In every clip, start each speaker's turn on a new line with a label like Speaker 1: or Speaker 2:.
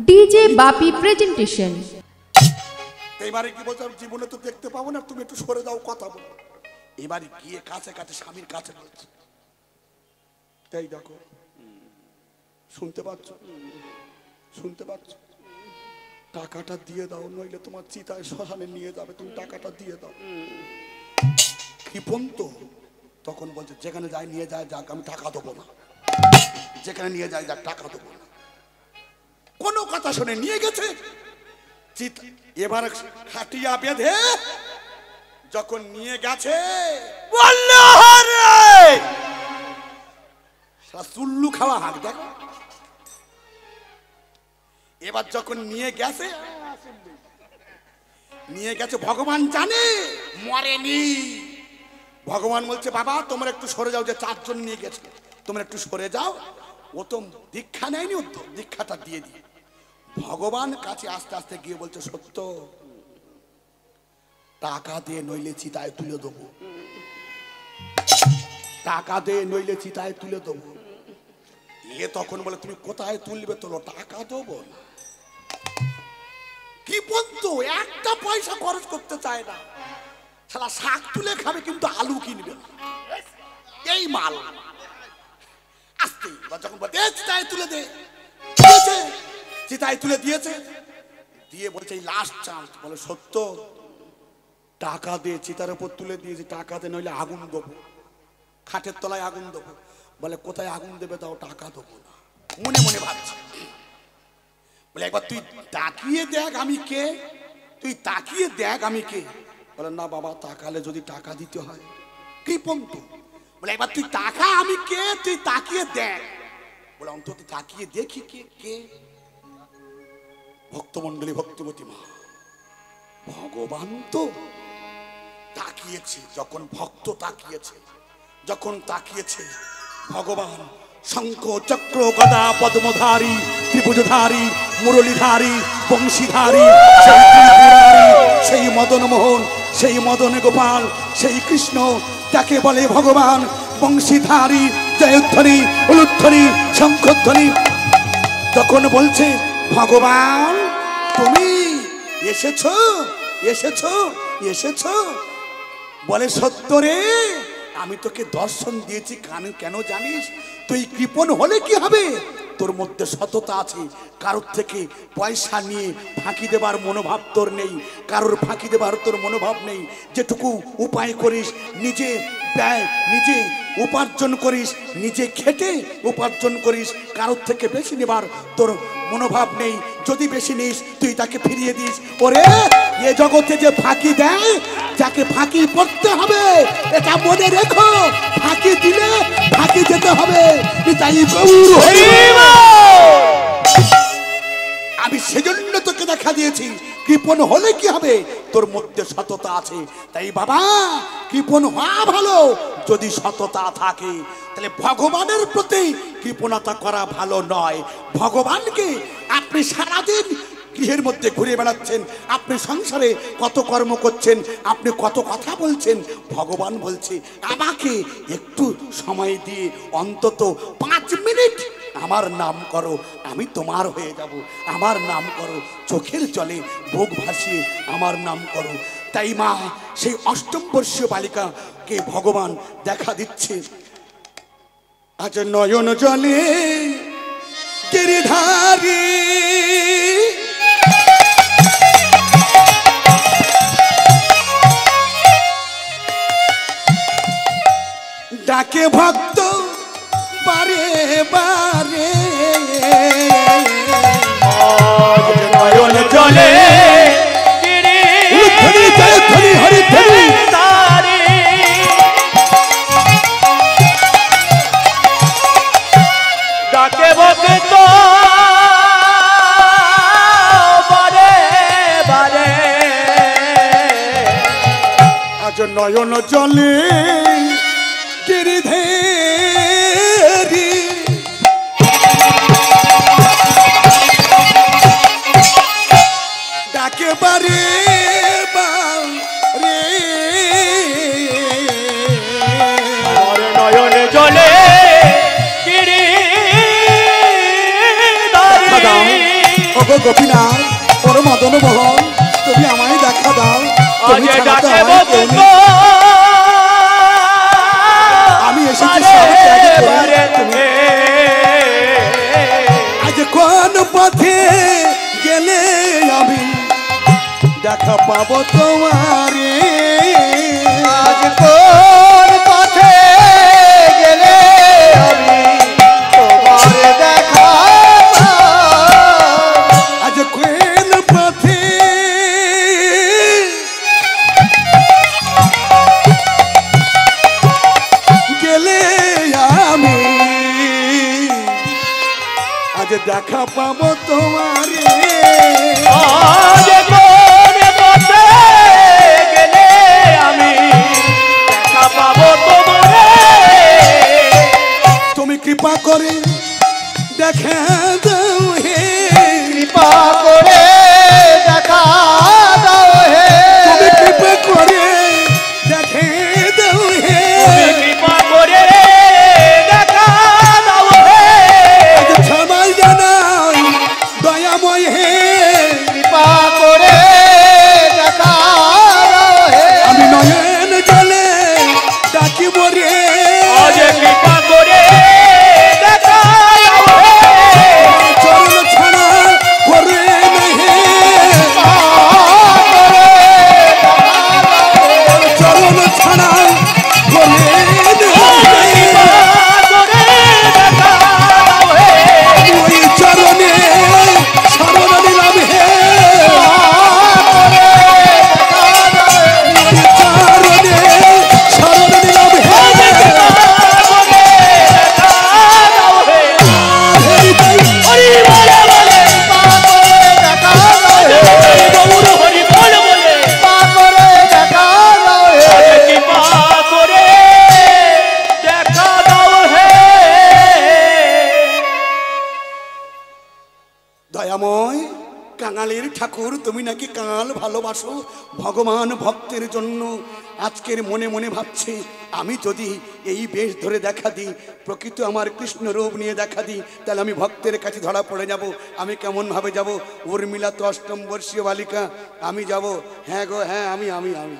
Speaker 1: DJ বাপি presentation.
Speaker 2: এবারে কি বলছো, জীবনে তো দেখতে পাবো না, তুমি একটু সরে যাও, কথা বলো। এবারে গিয়ে কাছে কাছে স্বামীর কাছে বলছে, এই দেখো, শুনতে পাচ্ছ, শুনতে পাচ্ছ, টাকাটা দিয়ে দাও, নইলে তোমার চিতায় শ্মশানে নিয়ে যাবে, তুমি টাকাটা দিয়ে দাও। কৃপণ তো তখন বলছে, যেখানে যায় নিয়ে যায় যাক, আমি টাকা দেবো না, যেখানে নিয়ে যায় যাক, টাকা দেবো না। কোনো কথা শুনে নিয়ে গেছে। এবার খাটিয়া বেঁধে যখন নিয়ে গেছে, চুল্লু খাওয়া হাঁক দেখো। এবার যখন নিয়ে গেছে, নিয়ে গেছে, ভগবান জানে মরেনি। ভগবান বলছে, বাবা তোমরা একটু সরে যাও, যে চারজন নিয়ে গেছে, তোমরা একটু সরে যাও। ও তো দীক্ষা নেয়নি, ও দীক্ষাটা দিয়ে দিয়ে ভগবান কাছে আস্তে আস্তে গিয়ে বলছে, সত্য, টাকা দিয়ে নইলে চিতায় তুলে দেবো, টাকা দিয়ে নইলে চিতায় তুলে দেবো। এ তখন বলে, তুমি কোথায় তুলবে, তোলো, টাকা দেবো না। কি বলতো, একটা পয়সা খরচ করতে চায় না, শালা শাক তুলে খাবে কিন্তু আলু কিনবে না, এই মাল। আসতে যখন বলে, চিতায় তুলে দে, চিতায় তুলে দিয়েছে, দিয়ে বলছে এই লাস্ট চান্স। বলে, সত্য, টাকা দিয়ে চিতার উপর তুলে দিয়েছে, টাকা দিয়ে নইলে আগুন দেবো, খাটের তলায় আগুন দেবো। বলে, কোথায় আগুন দেবে, তাও টাকা দেবো না। মনে মনে ভাবছে। বলে, একবার তুই তাকিয়ে দেখ আমি কে, তুই তাকিয়ে দেখ আমি কে। বলে, না বাবা, তাকালে যদি টাকা দিতে হয়। কৃপণ তো। বলে, একবার তুই টাকা আমি কে, তুই তাকিয়ে দেখ। বলে, অন্তত তাকিয়ে দেখি কে কে। ভক্তমন্ডলী, ভক্তিমতী মা, ভগবান তো তাকিয়েছে। যখন ভক্ত তাকিয়েছে, যখন তাকিয়েছে, ভগবান শঙ্খ চক্র গদা পদ্মধারী ত্রিভুজধারী মুরলীধারী বংশীধারী সেই ত্রিপুরারী, সেই মদন মোহন, সেই মদন গোপাল, সেই কৃষ্ণ, তাকে বলে ভগবান বংশীধারী, জয়ধ্বনি, উলুধ্বনি, শঙ্খধ্বনি। তখন বলছে, ভগবান তুমি এসেছো, এসেছো, এসেছো। বলে, সত্য রে, আমি তোকে দর্শন দিয়েছি কেন জানিস? তুই কৃপণ হলে কি হবে, তোর মধ্যে সততা আছে। কারোর থেকে পয়সা নিয়ে ফাঁকি দেবার মনোভাব তোর নেই, কারোর ফাঁকি দেবার তোর মনোভাব নেই। যেটুকু উপায় করিস, নিজে ব্যয়, নিজে উপার্জন করিস, নিজে খেটে উপার্জন করিস, কারোর থেকে বেশি নেবার তোর মনোভাব নেই। যদি বেশি নিস, তুই তাকে ফিরিয়ে দিস। ওরে, এ জগতে যে ফাঁকি দেয়, যাকে ফাঁকি পড়তে হবে, এটা মনে রেখো। ফাঁকি দিলে ফাঁকি যেতে হবে। আমি সেজন্য তোকে দেখা দিয়েছি। কৃপণ হলে কি হবে, তোর মধ্যে সততা আছে। তাই বাবা, কৃপণ হওয়া ভালো, যদি সততা থাকে। তাহলে ভগবানের প্রতি কৃপণতা করা ভালো নয়। ভগবানকে আপনি সারাদিন গৃহের মধ্যে ঘুরে বেড়াচ্ছেন, আপনি সংসারে কত কর্ম করছেন, আপনি কত কথা বলছেন, ভগবান বলছে আমাকে একটু সময় দিয়ে অন্তত 5 মিনিট আমার নাম করো, আমি তোমার হয়ে যাব। আমার নাম করো, চোখের জলে বুক ভাসিয়ে আমার নাম করো। তাই মা সেই 8ম বর্ষীয় বালিকাকে ভগবান দেখা দিচ্ছে। আজ নয়ন জলে গিরিধারী, ডাকে ভক্ত বারে বারে, নয়ন জলে গিরিধারী, হরিধারী,
Speaker 3: ডাকে ভক্ত বারে বারে,
Speaker 2: আজ নয়ন জলে গিরিধারী, ডাকে বারে বারে,
Speaker 3: নয়ন জলে গিরিধারী,
Speaker 2: গোপীনাথ ওর মদন মোহন তুমি আমায় দেখা দাও তুমি
Speaker 3: আজ
Speaker 2: ছাড়া তো
Speaker 3: ডাকে
Speaker 2: আমার কেউ
Speaker 3: বকুন্দ
Speaker 2: নেই। আমি এসেছি সব ত্যাগ করে। তুমি আজ কোন পথে গেলে আমি দেখা পাবো তোমারে
Speaker 4: আজ কোন পথে গেলে আমি তোমার দেখা
Speaker 2: আজ কোন পথে গেলে আমি আজ দেখা পাবো তোমারে
Speaker 3: আজ কোন পথে গেলে আমি দেখা পাবো তোমারে
Speaker 2: তুমি কৃপা করে দেখা দাও হে
Speaker 4: কৃপা করে দেখা দাও হে
Speaker 2: তুমি কৃপা করে দেখে দাও হে
Speaker 3: তুমি কৃপা করে দেখা দাও হে
Speaker 2: আজ সবাই জানাই দয়াময় হে
Speaker 4: কৃপা করে দেখা দাও হে
Speaker 2: আমি নয়ন জলে ডাকি মরে
Speaker 3: আজ কৃপা করে দেখা দাও হে
Speaker 2: চরণ ছাড়া করে হে চরণ ছাড়া করে ওই চরণে শরণ নিলাম হে চরণে শরণ নিলাম হে দয়াময় কাঙালের ঠাকুর তুমি নাকি কাঙাল ভালোবাসো ভগবান ভক্তের জন্য আজকের মনে মনে ভাবছে আমি যদি এই বেশ ধরে দেখা দিই প্রকৃত আমার কৃষ্ণ রূপ নিয়ে দেখা দিই তাহলে আমি ভক্তের কাছে ধরা পড়ে যাব আমি কেমন ভাবে যাব উর্মিলা তো অষ্টম বর্ষীয় বালিকা আমি যাব হ্যাঁ গো হ্যাঁ আমি আমি আমি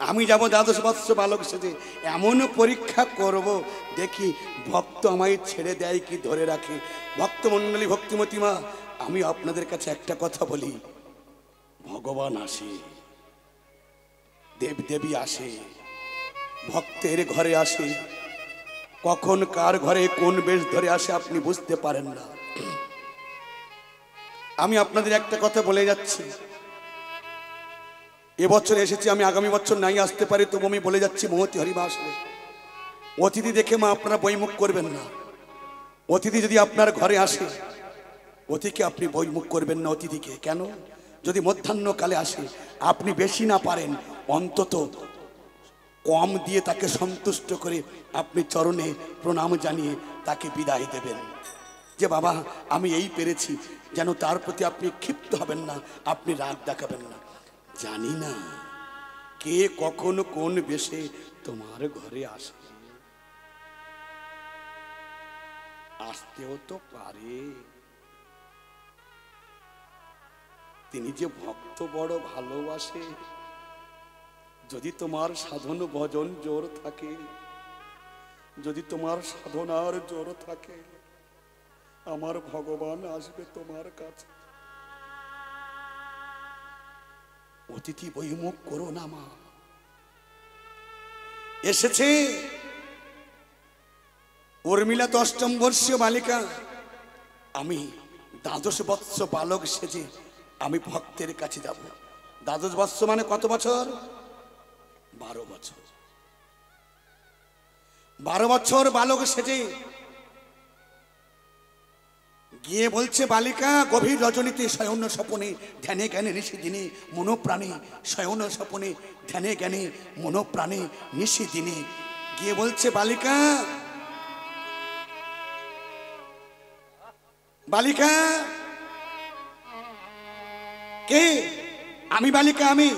Speaker 2: আমি যাব দ্বাদশ বৎস বালক সেজে এমন পরীক্ষা করব দেখি ভক্ত আমায় ছেড়ে দেয় কি ধরে রাখে ভক্তমণ্ডলী ভক্তিমতী মা আমি আপনাদের কাছে একটা কথা বলি ভগবান আসে দেবদেবী আসে ভক্তের ঘরে আসে কখন কার ঘরে কোন বেশ ধরে আসে আপনি বুঝতে পারেন না আমি আপনাদের একটা কথা বলে যাচ্ছি এবছর এসেছি আমি আগামী বছর নাই আসতে পারি তবু আমি বলে যাচ্ছি মহতি হরিবা আসলে অতিথি দেখে মা আপনারা বইমুখ করবেন না অতিথি যদি আপনার ঘরে আসে অতিথিকে আপনি বইমুখ করবেন না অতিথিকে কেন যদি মধ্যাহ্নকালে আসে আপনি বেশি না পারেন অন্তত কম দিয়ে তাকে সন্তুষ্ট করে আপনি চরণে প্রণাম জানিয়ে তাকে বিদায় দেবেন যে বাবা আমি এই পেরেছি যেন তার প্রতি আপনি ক্ষিপ্ত হবেন না আপনি রাগ দেখাবেন না জানি না কে কখন কোন বেশে তোমার ঘরে আসে আসতেও তো পারে তিনি যে ভক্ত বড় ভালোবাসে যদি তোমার সাধন ভজন জোর থাকে যদি তোমার সাধনার জোর থাকে আমার ভগবান আসবে তোমার কাছে অতিথি বহিমুখ করো না মা এসেছে উর্মিলা তো অষ্টম বর্ষীয় বালিকা আমি দ্বাদশ বৎস বালক সেজে আমি ভক্তের কাছে যাব দ্বাদশ বৎস মানে কত বছর 12 বছর 12 বছর বালক সেজে গিয়ে বলছে বালিকা গভীর রজনীতে শয়ন স্বপনে ধ্যানে জ্ঞানে নিশিদিনে মনোপ্রাণে শয়ন স্বপনে ধ্যানে জ্ঞানে মনোপ্রাণে নিশিদিনে গিয়ে বলছে বালিকা বালিকা কে আমি বালিকা আমি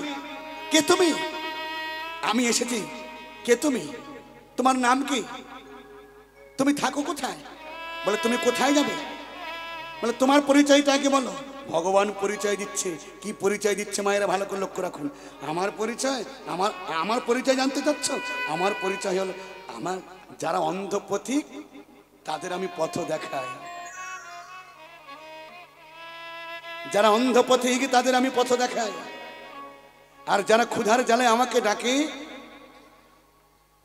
Speaker 2: কে তুমি আমি এসেছি কে তুমি তোমার নাম কি তুমি থাকো কোথায় বলে তুমি কোথায় যাবে বলে তোমার পরিচয়টা আগে বলো। ভগবান পরিচয় দিচ্ছে। কি পরিচয় দিচ্ছে মায়েরা ভালো করে লক্ষ্য রাখুন। আমার পরিচয়, আমার পরিচয় জানতে চাচ্ছ? আমার পরিচয় হলো, আমার যারা অন্ধ পথিক তাদের আমি পথ দেখাই। যারা অন্ধ পথিক তাদের আমি পথ দেখাই। আর যারা ক্ষুধার জ্বালায় আমাকে ডাকে,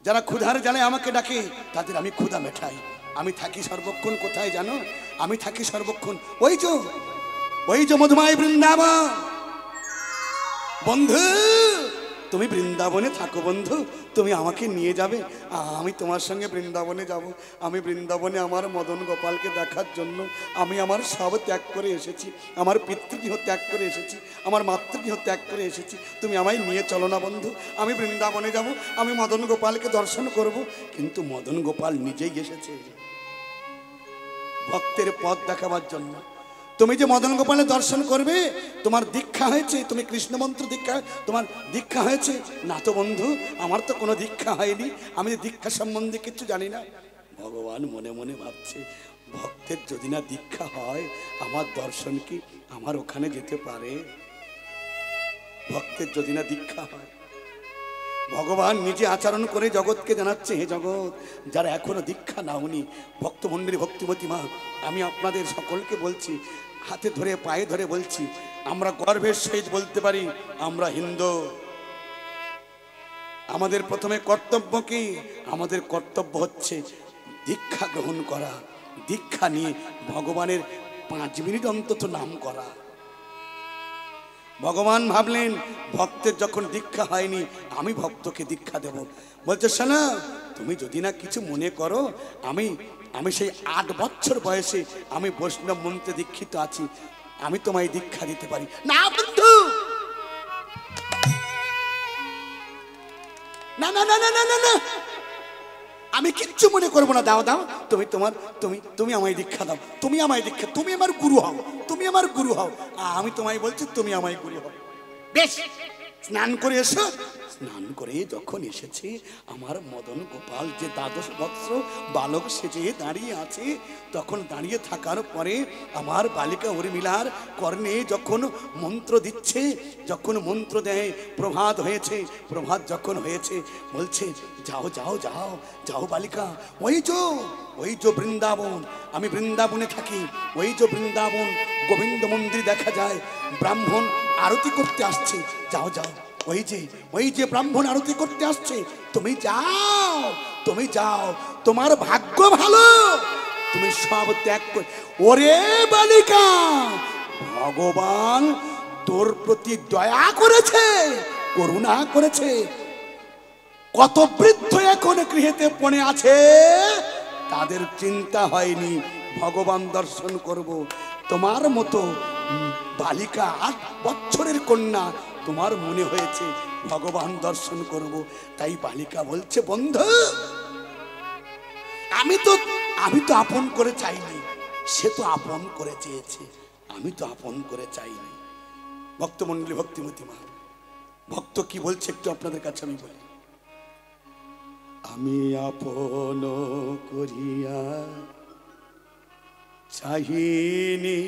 Speaker 2: যারা ক্ষুধার জ্বালায় আমাকে ডাকে তাদের আমি ক্ষুধা মেটাই। আমি থাকি সর্বক্ষণ কোথায় জানো? আমি থাকি সর্বক্ষণ ওই যে মধুময় বৃন্দাবন। বন্ধু তুমি বৃন্দাবনে থাকো, বন্ধু তুমি আমাকে নিয়ে যাবে, আমি তোমার সঙ্গে বৃন্দাবনে যাব। আমি বৃন্দাবনে আমার মদন গোপালকে দেখার জন্য আমি আমার সব ত্যাগ করে এসেছি। আমার পিতৃগৃহ ত্যাগ করে এসেছি, আমার মাতৃগৃহ ত্যাগ করে এসেছি। তুমি আমায় নিয়ে চলো না বন্ধু, আমি বৃন্দাবনে যাব, আমি মদন গোপালকে দর্শন করব। কিন্তু মদন গোপাল নিজেই এসেছে ভক্তের পথ দেখাবার জন্য। তুমি যে মদন গোপালের দর্শন করবে, তোমার দীক্ষা হয়েছে, তুমি কৃষ্ণ মন্ত্র দীক্ষা, তোমার দীক্ষা হয়েছে না তো বন্ধু? আমার তো কোনো দীক্ষা হয়নি, আমি দীক্ষা সম্বন্ধে কিছু জানি না। ভগবান মনে মনে ভাবছে, ভক্তের যদি না দীক্ষা হয় আমার দর্শন কি আমার ওখানে যেতে পারে? ভক্তের যদি না দীক্ষা হয়। ভগবান নিজে আচরণ করে জগৎকে জানাচ্ছে, হে জগৎ, যারা এখনো দীক্ষা নাওনি, ভক্তমণ্ডলী ভক্তিমতী মা, আমি আপনাদের সকলকে বলছি, হাতে ধরে পায়ে ধরে বলছি, আমরা গর্বের সহিত বলতে পারি আমরা হিন্দু। আমাদের প্রথমে কর্তব্য কি? আমাদের কর্তব্য হচ্ছে দীক্ষা গ্রহণ করা, দীক্ষা নিয়ে ভগবানের 5 মিনিট অন্তত নাম করা। ভগবান ভাবলেন ভক্তের যখন দীক্ষা হয়নি আমি ভক্তকে দীক্ষা দেব। বলছে শোনো, তুমি যদি না কিছু মনে করো, আমি সেই 8 বছর বয়সে আমি বৈষ্ণব মন্ত্রে দীক্ষিত আছি, আমি তোমায় দীক্ষা দিতে পারি না। বন্ধু না না না না না না, আমি কিচ্ছু মনে করবো না, দাও দাও, তুমি আমায় দীক্ষা দাও, তুমি আমায় দীক্ষা, তুমি আমার গুরু হও, তুমি আমার গুরু হও। আমি তোমায় বলছি তুমি আমায় গুরু হও। বেশ, স্নান করে এসো। স্নান করে যখন এসেছে, আমার মদন গোপাল যে 12 বৎসর বালক সেজে দাঁড়িয়ে আছে, তখন দাঁড়িয়ে থাকার পরে আমার বালিকা উর্মিলার কর্ণে যখন মন্ত্র দিচ্ছে, যখন মন্ত্র দেয়, প্রভাত হয়েছে, প্রভাত যখন হয়েছে, বলছে যাও যাও যাও যাও বালিকা, ওই যে বৃন্দাবন, আমি বৃন্দাবনে থাকি, ওই যে বৃন্দাবন গোবিন্দ মন্দির দেখা যায়, ব্রাহ্মণ আরতি করতে আসছে, যাও যাও, ওই যে ব্রাহ্মণ আরতি করতে আসছে, তুমি যাও, তোমার ভাগ্য ভালো, তুমি সব ত্যাগ করে। ওরে বালিকা, ভগবান তোর প্রতি দয়া করেছে, করুণা করেছে। কত বৃদ্ধ এখন গৃহেতে পড়ে আছে, তাদের চিন্তা হয়নি ভগবান দর্শন করব। তোমার মতো বালিকা 8 বছরের কন্যা, তোমার মনে হয়েছে ভগবান দর্শন করব। তাই বালিকা বলছে, বন্ধু আমি তো আপন করে চাইনি, সে তো আপন করে চেয়েছে, আমি তো আপন করে চাইনি। ভক্তমণ্ডলী ভক্তিমতী মা, ভক্ত কি বলছে একটু আপনাদের কাছে আমি বলি। আমি আপন করিয়া চাহিনি,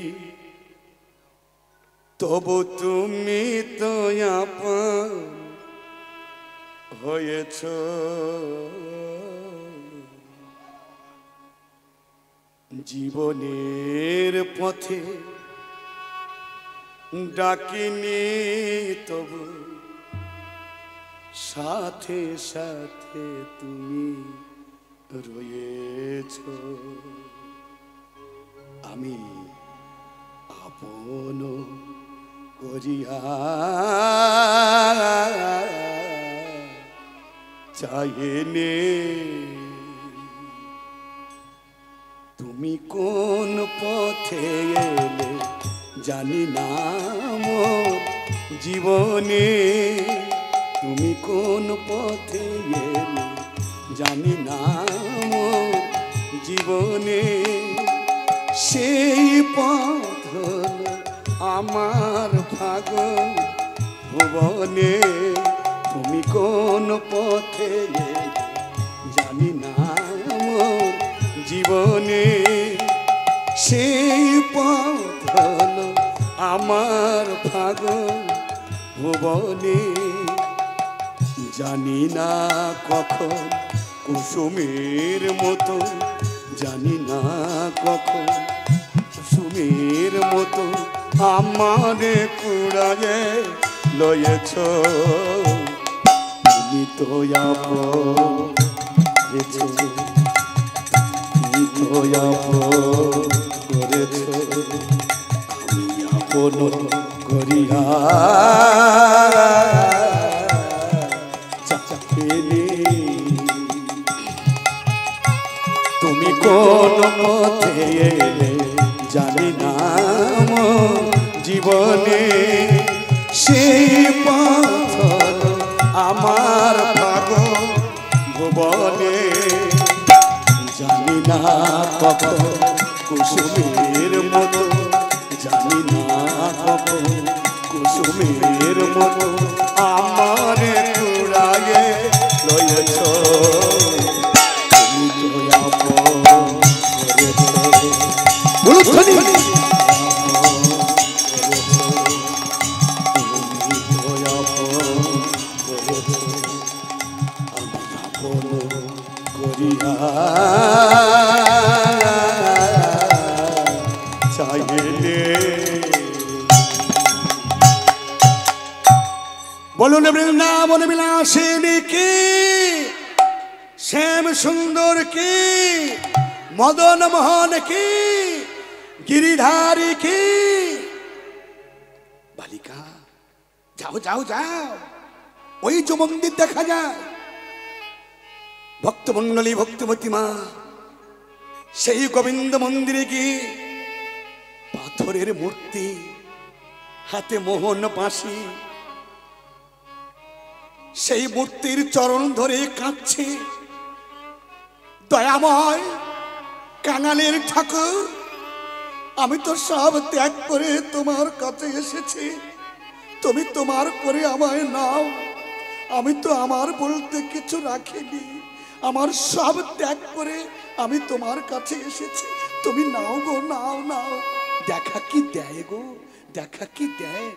Speaker 2: তবু তুমি তো আপন হয়েছ। জীবনের পথে ডাকিনি, তবু সাথে সাথে তুমি রয়েছ। আমি আপন করিয়া চাইনে, তুমি কোন পথে এলে জানি না মোর জীবনে, তুমি কোন পথে এলে জানি না মোর জীবনে, সেই পথ হলো আমার ভাগ্য ভুবনে, তুমি কোন পথে এলে জানি না মোর জীবনে, সেই পথ হলো আমার ফাগুন ভুবনে। জানি না কখন কুসুমের মতো, জানি না কখন কুসুমের মতো আমারে কুড়ায়ে লয়েছ। তুমি তো আপন করেছ, আমি আপন করিয়া চাপিনি। তুমি কোন পথে এলে জানি না জীবনে, সেই পথ আমার পাগল ভুবনে। জানি না কখন কুসুমের মতো, জানি না কখন কুসুমের মতো আমারে কুড়ায়ে লয়েছ। তুমি তো আপন করেছ, বলুন বলুন বৃন্দাবন বিলাসিনী কি, শ্যাম সুন্দর কি, মদন মোহন কি, গিরিধারী কি। বালিকা যাও যাও যাও, ওই যে মন্দির দেখা যায়, ভক্তমন্ডলী ভক্তিমতী মা, সেই গোবিন্দ মন্দিরে গিয়ে পাথরের মূর্তি, হাতে মোহন বাঁশি, সেই মূর্তির চরণ ধরে কাঁদছে। দয়াময় কাঙালের ঠাকুর, আমি তো সব ত্যাগ করে তোমার কাছে এসেছি, তুমি তোমার করে আমায় নাও। আমি তো আমার বলতে কিছু রাখিনি, আমার সব ত্যাগ করে আমি তোমার কাছে এসেছি, তুমি নাও গো, নাও নাও। দেখা কি দেয় গো, দেখা কি দেয়।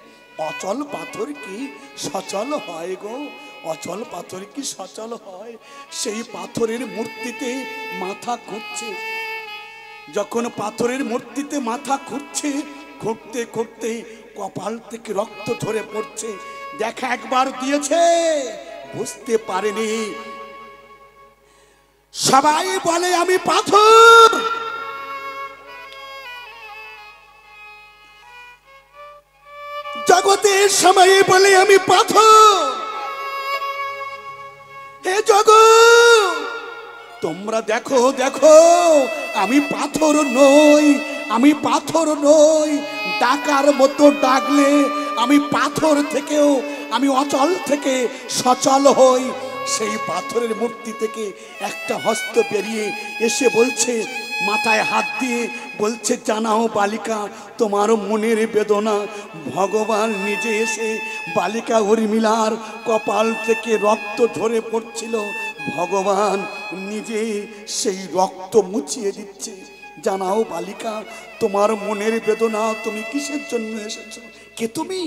Speaker 2: অচল পাথর কি সচল হয় গো, অচল পাথর কি সচল হয়। সেই পাথরের মূর্তিতে মাথা ঘুরছে, যখন পাথরের মূর্তিতে মাথা ঘুরছে, ঘুরতে ঘুরতে কপাল থেকে রক্ত ঝরে পড়ছে। দেখা একবার দিয়েছে, বুঝতে পারেনি। সবাই বলে আমি পাথর, জগতের সবাই বলে আমি পাথর। হে জগৎ তোমরা দেখো দেখো, আমি পাথর নই, আমি পাথর নই। ডাকার মতো ডাকলে আমি পাথর থেকেও, আমি অচল থেকে সচল হই। সেই পাথরের মূর্তি থেকে একটা হস্ত বেরিয়ে এসে বলছে, মাথায় হাত দিয়ে বলছে, জানাও বালিকা তোমার মনের বেদনা। ভগবান নিজে এসে বালিকা উর্মিলার কপাল থেকে রক্ত ঝরে পড়ছিল, ভগবান নিজে সেই রক্ত মুছিয়ে দিচ্ছে। জানাও বালিকা তোমার মনের বেদনা, তুমি কিসের জন্য এসেছো, কে তুমি?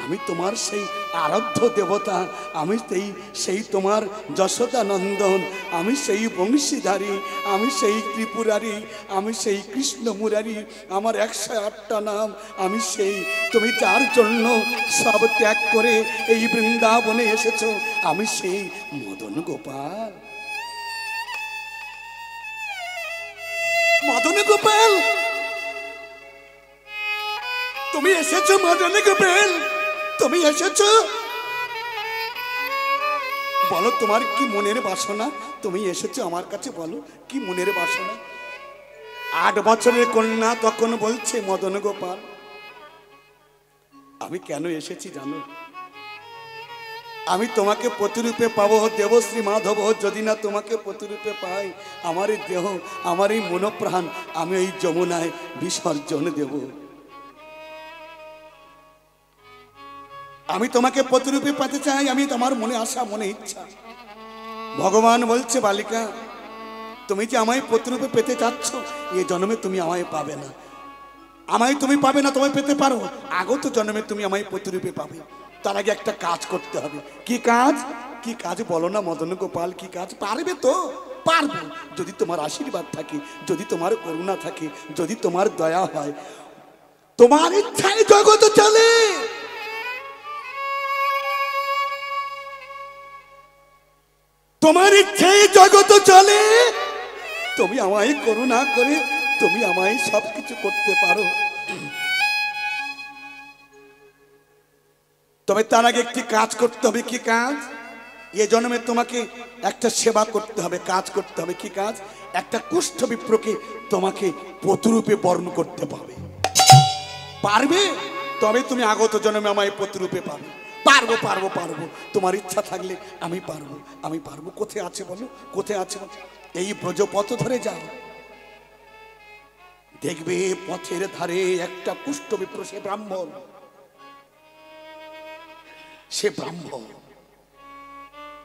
Speaker 2: আমি তোমার সেই আরাধ্য দেবতা, আমি সেই তোমার যশোদা নন্দন, আমি সেই বংশীধারী, আমি সেই ত্রিপুরারি, আমি সেই কৃষ্ণ মুরারি, আমার 108টা নাম আমি সেই। তুমি যার জন্য সব ত্যাগ করে এই বৃন্দাবনে এসেছো, আমি সেই মদন গোপাল। মদন গোপাল তুমি এসেছো, মদন গোপাল তুমি এসেছো। বলো তোমার কি মনের বাসনা, তুমি এসেছো আমার কাছে, বলো কি মনের বাসনা। 8 বছরের কন্যা তখন বলছে, মদন গোপাল আমি কেন এসেছি জানো? আমি তোমাকে প্রতিরূপে পাবো দেবশ্রী মাধব, যদি না তোমাকে প্রতিরূপে পাই আমার এই দেহ, আমার এই মনোপ্রাণ আমি এই যমুনায় বিসর্জন দেব। আমি তোমাকে প্রতিরূপে পেতে চাই, আমি তোমার মনে আশা, মনে ইচ্ছা। ভগবান বলছে, বালিকা তুমি যে আমায় প্রতিরূপে পেতে চাচ্ছ, এই জন্মে তুমি আমায় পাবে না। আমায় তুমি পাবে না, তোমায় পেতে পারো, আগত জন্মে তুমি আমায় প্রতিরূপে পাবে। তার আগে একটা কাজ করতে হবে। কি কাজ? কি কাজ বলো না মদন গোপাল, কি কাজ? পারবে তো? পারবে, যদি তোমার আশীর্বাদ থাকে, যদি তোমার করুণা থাকে, যদি তোমার দয়া হয়। তোমার ইচ্ছায় জগৎ চলে। তোমার ইচ্ছায় জগৎ চলে। তুমি আমায় করুণা করে তুমি আমায় সবকিছু করতে পারো। তবে তার আগে একটি কাজ করতে হবে। কি কাজ? এ জন্মে তোমাকে একটা সেবা করতে হবে, কাজ করতে হবে। কি কাজ? একটা কুষ্ঠ বিপ্রকে তোমাকে প্রতিরূপে বরণ করতে পাবে। পারবে? তবে তুমি আগত জন্মে আমায় প্রতিরূপে পাবে। পারবো পারবো পারবো, তোমার ইচ্ছা থাকলে আমি পারবো, আমি পারবো। কোথায় আছে বলো, কোথায় আছে? এই ব্রজপথ ধরে যাও, দেখবে পথের ধারে একটা কুষ্ঠ বিপ্র, সে ব্রাহ্মণ, সে ব্রাহ্মণ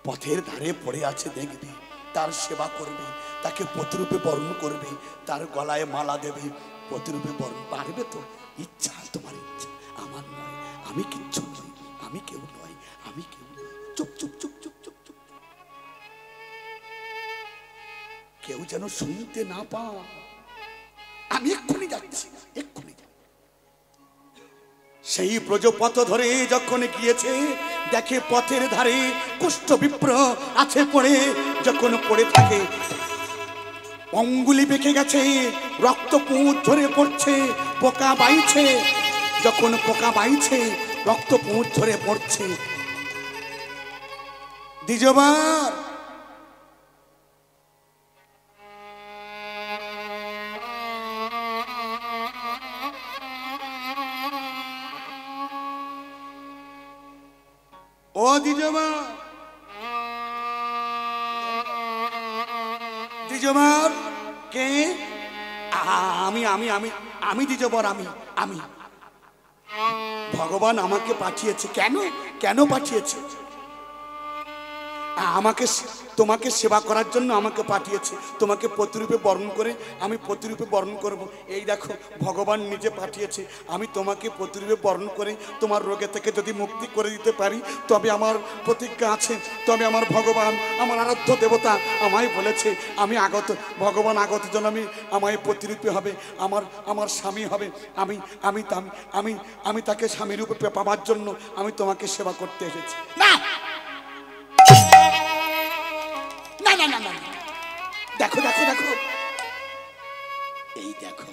Speaker 2: পথের ধারে পড়ে আছে। দেখবে, তার সেবা করবে, তাকে প্রতিরূপে বরণ করবে, তার গলায় মালা দেবে, প্রতিরূপে বরণ। পারবে তো? ইচ্ছা, তোমার ইচ্ছা, আমার নয়। আমি কিচ্ছু নই, আমি কেউ নয়, আমি কেউ নয়। চুপ চুপ চুপ চুপ চুপ চুপ, কেউ যেন শুনতে না পায়। আমি এক্ষুনি যাচ্ছি, এক্ষুনি। সেই ব্রজপথ ধরে যখন গিয়েছে, দেখে পথের ধারে কুষ্ঠ বিপ্র আছে পড়ে। যখন পড়ে থাকে, অঙ্গুলি বেঁকে গেছে, রক্ত পুঁজ ঝরে পড়ছে, পোকা বাইছে। যখন পোকা বাইছে, রক্ত পুঁজ ঝরে পড়ছে। দ্বিজবার ও দ্বিজবার, দ্বিজবার কে? আমি আমি আমি আমি দ্বিজবার, আমি আমি ভগবান আমাকে পাঠিয়েছে। কেন? কেন পাঠিয়েছে? আমাকে তোমাকে সেবা করার জন্য আমাকে পাঠিয়েছে। তোমাকে প্রতিরূপে বরণ করে আমি প্রতিরূপে বরণ করব। এই দেখো, ভগবান নিজে পাঠিয়েছে। আমি তোমাকে প্রতিরূপে বরণ করে তোমার রোগে থেকে যদি মুক্তি করে দিতে পারি, তবে আমার প্রতিজ্ঞা আছে, তবে আমার ভগবান, আমার আরাধ্য দেবতা আমায় বলেছে, আমি আগত ভগবান আগত জন্মে আমায় প্রতিরূপে হবে, আমার আমার স্বামী হবে। আমি আমি আমি আমি তাকে স্বামী রূপে পাওয়ার জন্য আমি তোমাকে সেবা করতে এসেছি। না না না না না, দেখো দেখো দেখো, এই দেখো,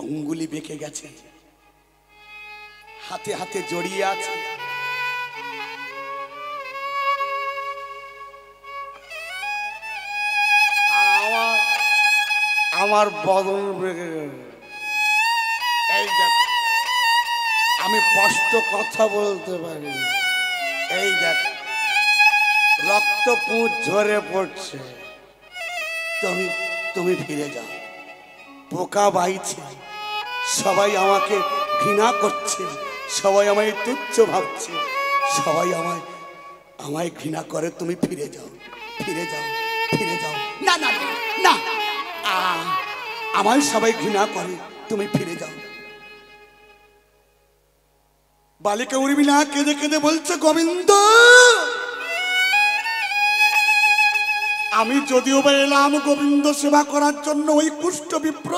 Speaker 2: অঙ্গুলি বেঁকে গেছে, হাতে হাতে জড়িয়ে আছে। আমার বদন বেঁকে গেছে। এই দেখো, আমি স্পষ্ট কথা বলতে পারি। এই দেখো, রক্ত পুঁজ ঝরে পড়ছে। তুমি তুমি ফিরে যাও। পোকা বাইছে, সবাই আমাকে ঘৃণা করছে, সবাই আমায় তুচ্ছ ভাবছে, সবাই আমায় আমায় ঘৃণা করে। তুমি ফিরে যাও, ফিরে যাও, ফিরে যাও। না না না না, আমায় সবাই ঘৃণা করে, তুমি ফিরে যাও। বালিকা উর্মিলা কেঁদে কেঁদে বলছে, গোবিন্দ, আমি যদিও বা এলাম গোবিন্দ সেবা করার জন্য, ওই কুষ্ঠ বিপ্র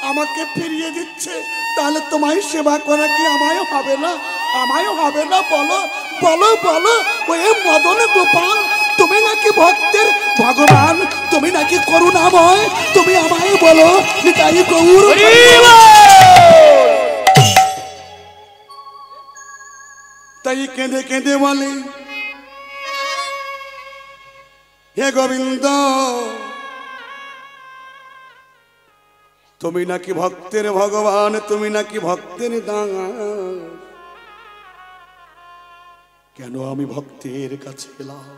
Speaker 2: আমাকে ফিরিয়ে দিচ্ছে, তাহলে তোমায় সেবা করা কি আমায় হবে না? আমায় হবে না? বলো বলো বলো। ওই মদন গোপাল, তুমি নাকি ভক্তের ভগবান, তুমি নাকি করুণাময়, তুমি আমায় বলো, তাই গৌর। তাই কেঁদে কেঁদে বলে, হে গোবিন্দ, তুমি নাকি ভক্তের ভগবান, তুমি নাকি ভক্তের দাস, কেন আমি ভক্তের কাছে এলাম?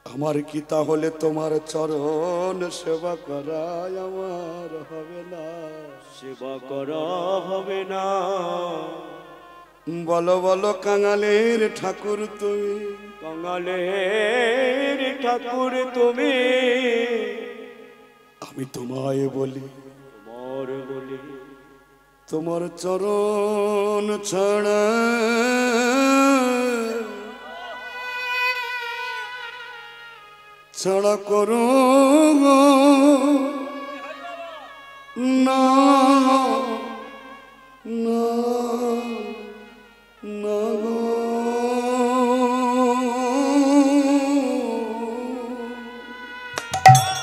Speaker 2: আমার কি তাহলে তোমার চরণ সেবা করাই আমার হবে না?
Speaker 3: সেবা করা হবে না।
Speaker 2: বলো বলো কাঙালের ঠাকুর তুমি,
Speaker 3: বাঙালের ঠাকুর তুমি,
Speaker 2: আমি তোমায় বলি,
Speaker 3: তোমার বলি
Speaker 2: তোমার চরণ ছাড়া ছাড়া করো না না না গো।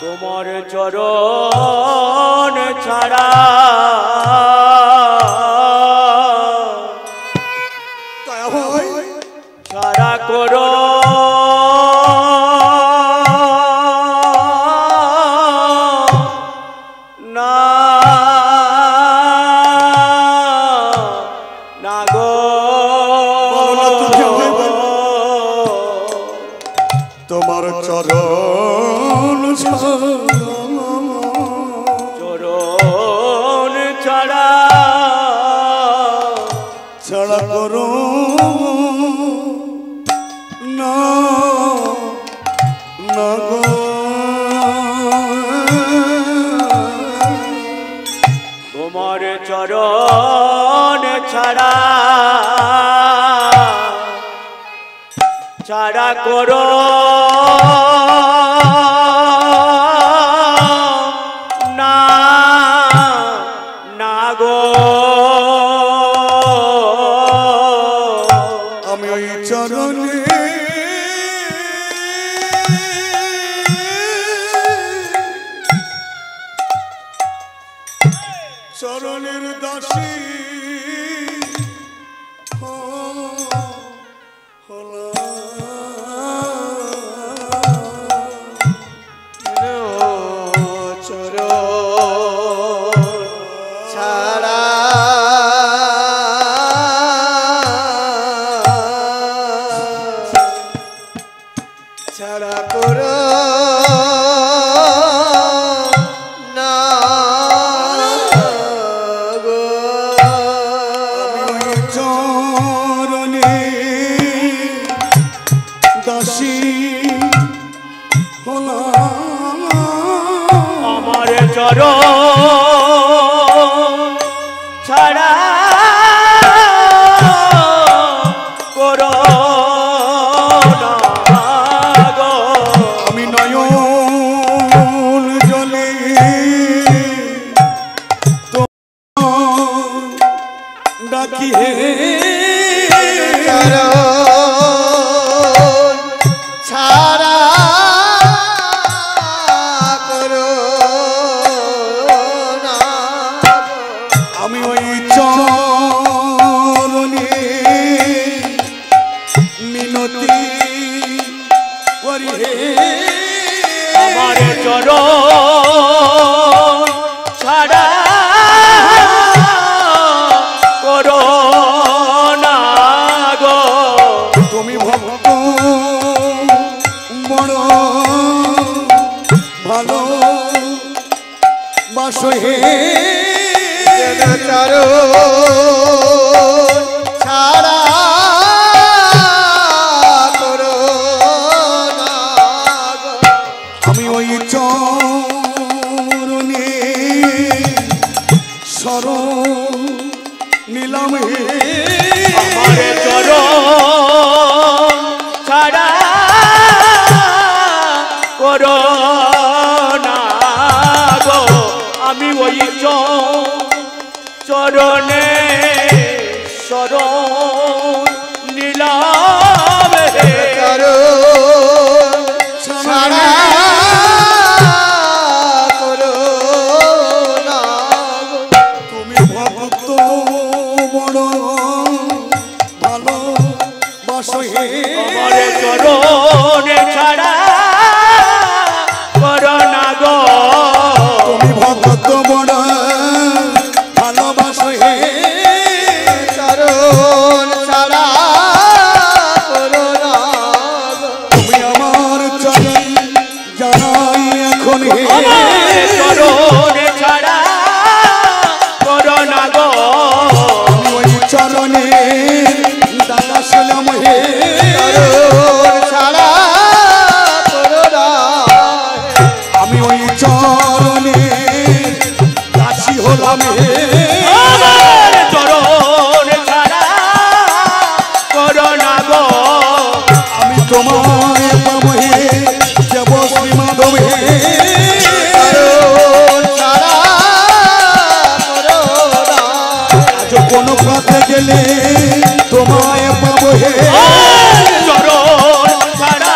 Speaker 3: তোমার চরণ ছাড়া ছাড়া করো না না গো।
Speaker 2: তোমার চরণ
Speaker 3: চরণ ছাড়া
Speaker 2: ছাড়া করো না না গো।
Speaker 3: তোমার চরণ ছাড়া ছাড়া করো না না গো।
Speaker 2: আমি ওই চরণে চরণের দাসী
Speaker 4: ছাড়া ছাড়া করো না গো।
Speaker 2: চরণে দাসী হলাম
Speaker 3: আমার চরণ ছাড়া করো না গো।
Speaker 2: আমি নয়ন জলে তো ডাকি হে
Speaker 4: চরণ ছাড়া করো না গো।
Speaker 2: আমি ওই চরণে মিনতি করি হে
Speaker 3: আমার চরণ ছাড়া করো না গো।
Speaker 2: তুমি ভক্ত বড় ভালো বাসো হে
Speaker 4: চরণ ছাড়া করো না গো।
Speaker 2: আমি ওই চরণে শরণ নিলাম হে
Speaker 3: আমার চরণ ছাড়া করো না গো। আমি ওই চরণে শরণ নিলাম রে।
Speaker 4: চরণ ছাড়া করো না গো।
Speaker 2: তুমি ভক্ত বড় ভালো বাসো হে
Speaker 3: আমার চরণ ছাড়া করো না গো।
Speaker 2: তুমি ভক্ত বড় ভালোবাসো হে
Speaker 4: চরণ
Speaker 2: হলাম হে
Speaker 3: আমার চরণ ছাড়া করোনা গো
Speaker 2: আমি তোমায় পাবো হে যাব শ্রী মাধব হে
Speaker 4: ছাড়া করোনা
Speaker 2: আজ কোন পথে গেলে তোমায় পাবো হে
Speaker 3: চরণ ছাড়া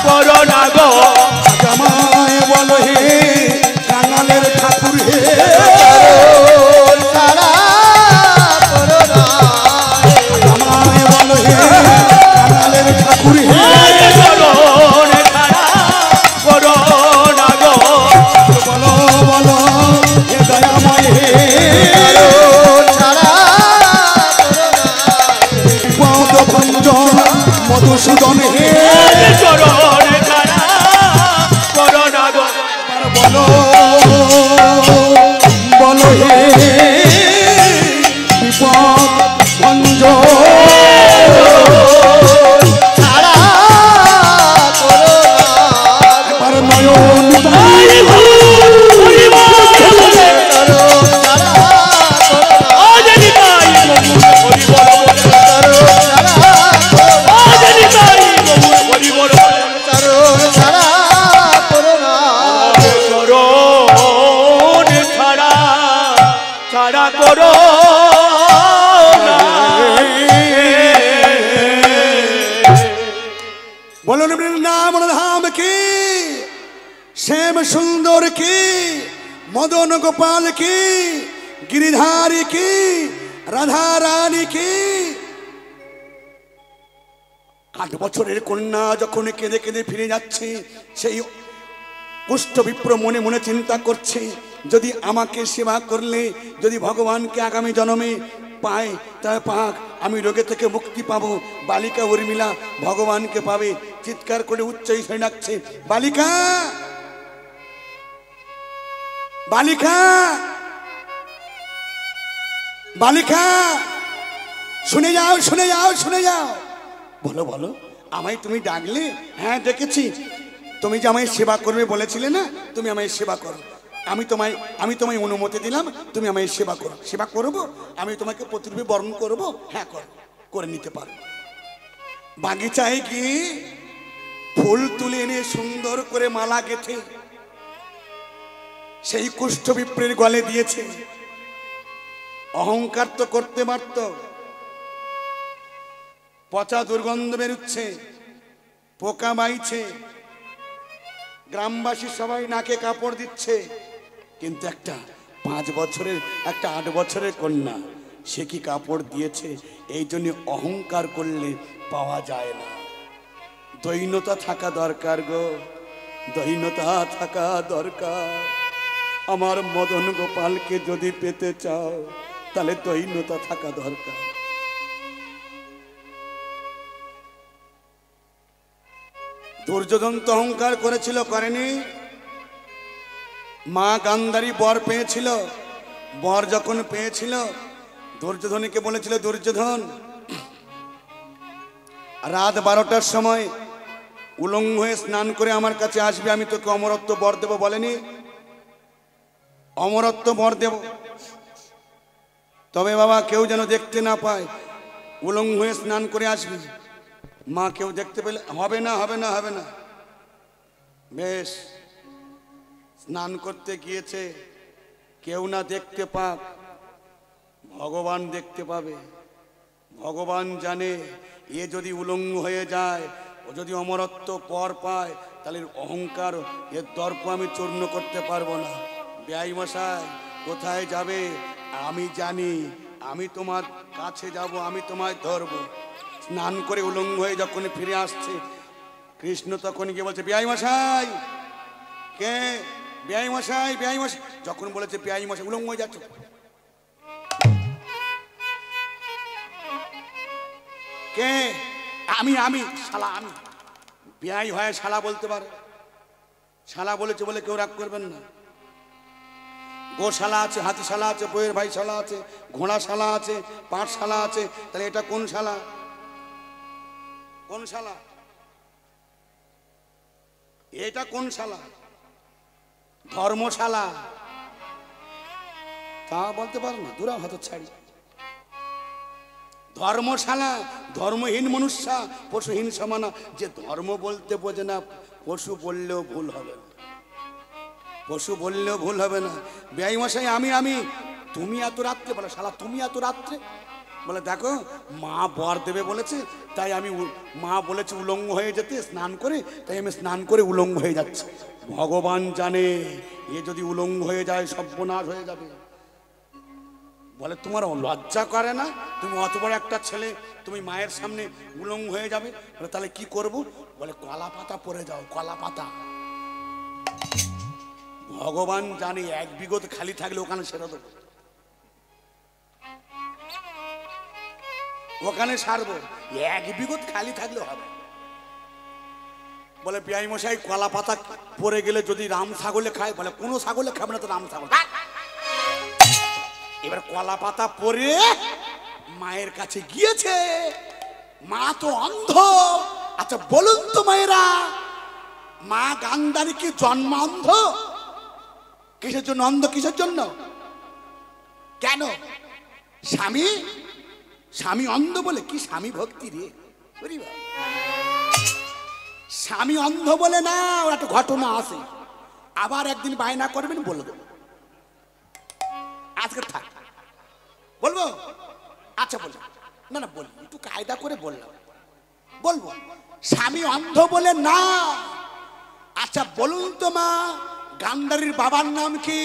Speaker 3: করোনা গো
Speaker 2: আমায় বলো হে কাঙালের ঠাকুর হে
Speaker 4: ছাড়া করোনা
Speaker 2: আমায় বলো হে কাঙালের ঠাকুর হে
Speaker 3: চরণ ছাড়া করোনা গো
Speaker 2: বলো বলো হে দয়াময় হে
Speaker 4: ছাড়া
Speaker 2: পদ ভঞ্জন মধুসূদন হে
Speaker 3: চরণ ছাড়া করোনা গো
Speaker 2: বলো বলো হে বিপদ ভঞ্জন
Speaker 4: ছাড়া করোনা
Speaker 2: এবার নয়ন
Speaker 3: ছাড়া করো
Speaker 2: বলুন নাম ধাম কি শ্যাম সুন্দর কি মদন গোপাল কি গিরিধারী কি রাধা রানী কি 8 বছরের কন্যা যখন কেঁদে কেঁদে ফিরে যাচ্ছে সেই কুষ্ঠ বিপ্র মনে মনে চিন্তা করছে যদি আমাকে সেবা করলে যদি ভগবানকে আগামী জন্মে পায় তাহলে পাক আমি রোগে থেকে মুক্তি পাবো বালিকা উর্মিলা ভগবানকে পাবে চিৎকার করে উচ্চ স্বরে ডাকছে বালিকা বালিকা বালিকা শুনে যাও শুনে যাও শুনে যাও বলো বলো আমায় তুমি ডাকলে হ্যাঁ ডেকেছি তুমি যে আমায় সেবা করবে বলেছিলে না তুমি আমায় সেবা করো আমি তোমায় অনুমতি দিলাম তুমি আমায় সেবা করো সেবা করবো আমি তোমাকে প্রতিরূপে বরণ করবো হ্যাঁ করে নিতে পারো বাগিচায় গিয়ে ফুল তুলে এনে সুন্দর করে মালা গেঁথে সেই কুষ্ঠ বিপ্রের গলে দিয়েছে অহংকার তো করতে পারত পচা দুর্গন্ধ বেরুচ্ছে পোকা বাইছে গ্রামবাসী সবাই নাকে কাপড় দিচ্ছে কিন্তু একটা 5 বছরের একটা 8 বছরের কন্যা সে কি কাপড় দিয়েছে এই জন্য অহংকার করলে পাওয়া যায় না দৈন্যতা থাকা দরকার গো দৈন্যতা থাকা দরকার আমার মদন গোপালকে যদি পেতে চাও তাহলে দৈন্যতা থাকা দরকার দুর্যোধন তো অহংকার করেছিল করেনি মা গান্ধারী বর পেয়েছিল বর যখন পেয়েছিল দুর্যোধনকে বলেছিল দুর্যোধন রাত 12টার সময় উলঙ্গ হয়ে স্নান করে আমার কাছে আসবে আমি তোকে অমরত্ব বর দেব বলেনি অমরত্ব বর দেব তবে বাবা কেউ যেন দেখতে না পায় উলঙ্গ হয়ে স্নান করে আসবে মা কেউ দেখতে পেলে হবে না হবে না হবে না বেশ স্নান করতে গিয়েছে কেউ না দেখতে পাক ভগবান দেখতে পাবে ভগবান জানে এ যদি উলঙ্গ হয়ে যায় ও যদি অমরত্ব পর পায় তাহলে অহংকার এর দর্প আমি চূর্ণ করতে পারবো না বেয়াই মশাই কোথায় যাবে আমি জানি আমি তোমার কাছে যাব আমি তোমায় ধরবো স্নান করে উলঙ্গ হয়ে যখন ফিরে আসছে কৃষ্ণ তখন গিয়ে বলছে বেয়াই মশাই কে বেয়াই মশাই যখন বলেছে বেয়াই মশাই উলঙ্গ হয়ে যাচ্ছ কে আমি শালা আমি বেয়াই হয় শালা বলতে পারে শালা বলেছে বলে কেউ রাগ করবেন না গোশালা আছে হাতিশালা আছে বইয়ের ভাই শালা আছে ঘোড়া শালা আছে পাঠশালা আছে তাহলে এটা কোন শালা কোন শালা এটা কোন শালা ধর্মশালা তা বলতে পারো না, দূরা হত ছাড়ি। ধর্মশালা, ধর্মহীন মনুষ্যা পশুহীন সমানা। যে ধর্ম বলতে বোঝে না, পশু বললেও ভুল হবে না, পশু বললেও ভুল হবে না। বেআই মশাই আমি তুমি এত রাত্রে, বলে শালা তুমি এত রাত্রে, বলে দেখো মা বর দেবে বলেছে, তাই আমি মা বলেছে উলঙ্গ হয়ে যেতে স্নান করে, তাই আমি স্নান করে উলঙ্গ হয়ে যাচ্ছি। ভগবান জানে এ যদি উলঙ্গ হয়ে যায় সর্বনাশ হয়ে যাবে। বলে তোমার লজ্জা করে না? তুমি অত বড় একটা ছেলে, তুমি মায়ের সামনে উলঙ্গ হয়ে যাবে। বলে তাহলে কি করব? বলে কলা পাতা পরে যাও, কলা পাতা। ভগবান জানে এক বিগত খালি থাকলে ওখানে সেরে দেবো, ওখানে সারবো। এক বিগত খালি থাকলে হবে। বলে বিআই মশাই কলা পাতা পরে গেলে যদি রাম ছাগলে খায়, বলে কোনো ছাগলে খাবে না তো রাম ছাগল। এবার কলা পাতা পরে মায়ের কাছে গিয়েছে, মা তো অন্ধ। আচ্ছা বলুন তো মায়েরা, মা গান্ধারী কি জন্ম অন্ধ? কিসের জন্য অন্ধ? কিসের জন্য? কেন? স্বামী, স্বামী অন্ধ বলে কি স্বামী ভক্তি রে? স্বামী অন্ধ বলে না, ওর একটা ঘটনা আছে। আবার একদিন বায়না করবেন, বলে দেবো। আজকে থাক, বলবো? আচ্ছা বলবো না, না বলি, একটু কায়দা করে বললাম, বলবো। স্বামী অন্ধ বলে না। আচ্ছা বলুন তো মা, গান্ধারীর বাবার নাম কি?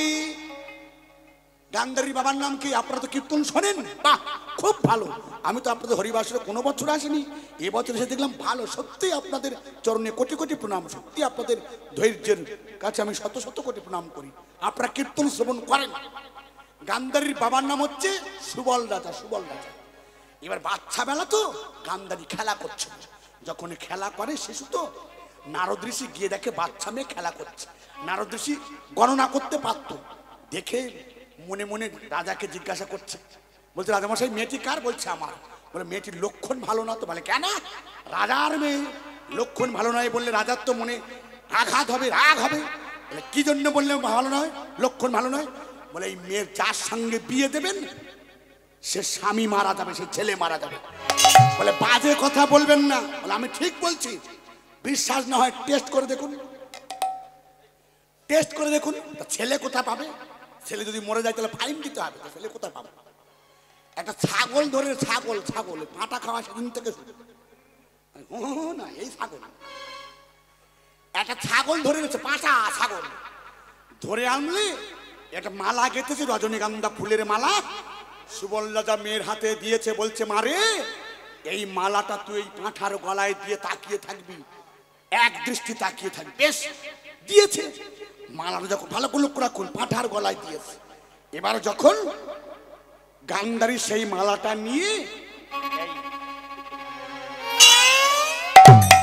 Speaker 2: গান্ধারীর বাবার নাম কি? আপনারা তো কীর্তন শোনেন, বাহ খুব ভালো। আমি তো আপনাদের হরিবাসরে কোনো বছর আসিনি, এবছর এসে দেখলাম ভালো। সত্যি আপনাদের চরণে কোটি কোটি প্রণাম, সত্যি আপনাদের ধৈর্যের কাছে আমি শত শত কোটি প্রণাম করি। আপনারা কীর্তন শ্রবণ করেন। গান্ধারীর বাবার নাম হচ্ছে সুবল রাজা, সুবল রাজা। এবার বাচ্চা বেলা তো গান্ধারী খেলা করছে, যখন খেলা করে শিশু তো, নারদ ঋষি গিয়ে দেখে বাচ্চা মেয়ে খেলা করছে। নারদ ঋষি গণনা করতে পারত, দেখে মনে মনে রাজাকে জিজ্ঞাসা করছে, বলছে রাজামশাই মেয়েটি কার? বলছে আমার। বলে মেয়েটির লক্ষণ ভালো না তো? বলে কেন? রাজার মেয়ে, লক্ষণ ভালো নয় বললে রাজার তো মনে আঘাত হবে, রাগ হবে। বলে কি জন্য বললে ভালো নয়, লক্ষণ ভালো নয়? বলে এই মেয়ের যার সঙ্গে বিয়ে দেবেন সে স্বামী মারা যাবে, সে ছেলে মারা যাবে। বলে বাজে কথা বলবেন না। বলে আমি ঠিক বলছি। বিশ্বাস না হয় টেস্ট করে দেখুন, টেস্ট করে দেখুন। ছেলে কোথা পাবে? ছেলে যদি মরে যায় তাহলে ফাইন দিতে হবে, ছেলে কোথায় পাবে? একটা ছাগল ধরে, ছাগল ছাগল পাটা খাওয়া সেদিন থেকে শুরু না, এই ছাগল একটা ছাগল ধরে গেছে, পাটা ছাগল ধরে আনলে একটা মালা গেঁথেছে, রজনীগন্ধা ফুলের মালা। সুবল রাজা মেয়ের হাতে দিয়েছে, বলছে মারে এই মালাটা তুই এই পাঁঠার গলায় দিয়ে তাকিয়ে থাকবি, এক দৃষ্টি তাকিয়ে থাকবি। বেশ দিয়েছে মালাটা, যখন ভালো করে লক্ষ্য রাখুন, পাঁঠার গলায় দিয়েছে। এবার যখন গান্ধারী সেই মালাটা নিয়ে,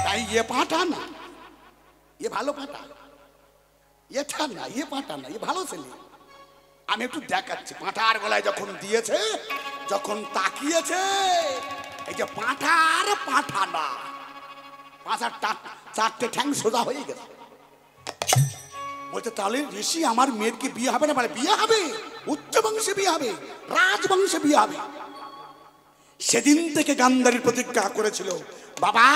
Speaker 2: তাই এ পাঁঠা না, এ ভালো পাঁঠা, এটা না, এ পাঁঠা না, এ ভালো ছেলে। আমি একটু দেখাচ্ছি। পাঁঠার গলায় যখন দিয়েছে, যখন তাকিয়েছে, এই যে পাঁঠা আর পাঁঠা না, পাঁচার চারটে ঠ্যাং সোজা হয়ে গেছে। বলছে তাহলে ঋষি আমার মেয়ের কি বিয়ে হবে না? বলে বিয়ে হবে, উচ্চ বংশে বিয়ে হবে, রাজবংশে বিয়ে হবে। সেদিন থেকে গান্ধারীর প্রতিজ্ঞা করেছিল, বাবা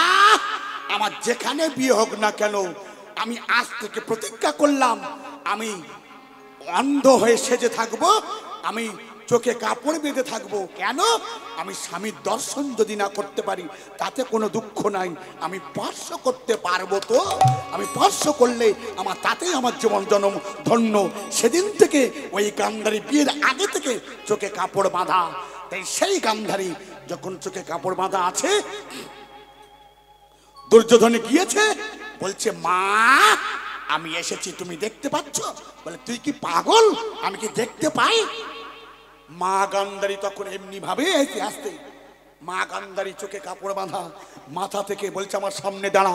Speaker 2: আমার যেখানে বিয়ে হোক না কেন, আমি আজ থেকে প্রতিজ্ঞা করলাম আমি অন্ধ হয়ে সেজে থাকবো, আমি চোখে কাপড় বেঁধে থাকবো। কেন? আমি স্বামীর দর্শন যদি না করতে পারি তাতে কোনো দুঃখ নাই, আমি স্পর্শ করতে পারবো তো, আমি স্পর্শ করলে আমার তাতেই আমার জীবন জন্ম ধন্য। সেদিন থেকে ওই গান্ধারী বিয়ের আগে থেকে চোখে কাপড় বাঁধা। তাই সেই গান্ধারী যখন চোখে কাপড় বাঁধা আছে, দুর্যোধনে গিয়েছে, বলছে মা আমি এসেছি, তুমি দেখতে পাচ্ছ? বলে তুই কি পাগল, আমি কি দেখতে পাই? মা গান্ধারী তখন এমনি ভাবে আসতে, মা গান্ধারী চোখে কাপড় বাঁধা, মাথা থেকে বলছে আমার সামনে দাঁড়া,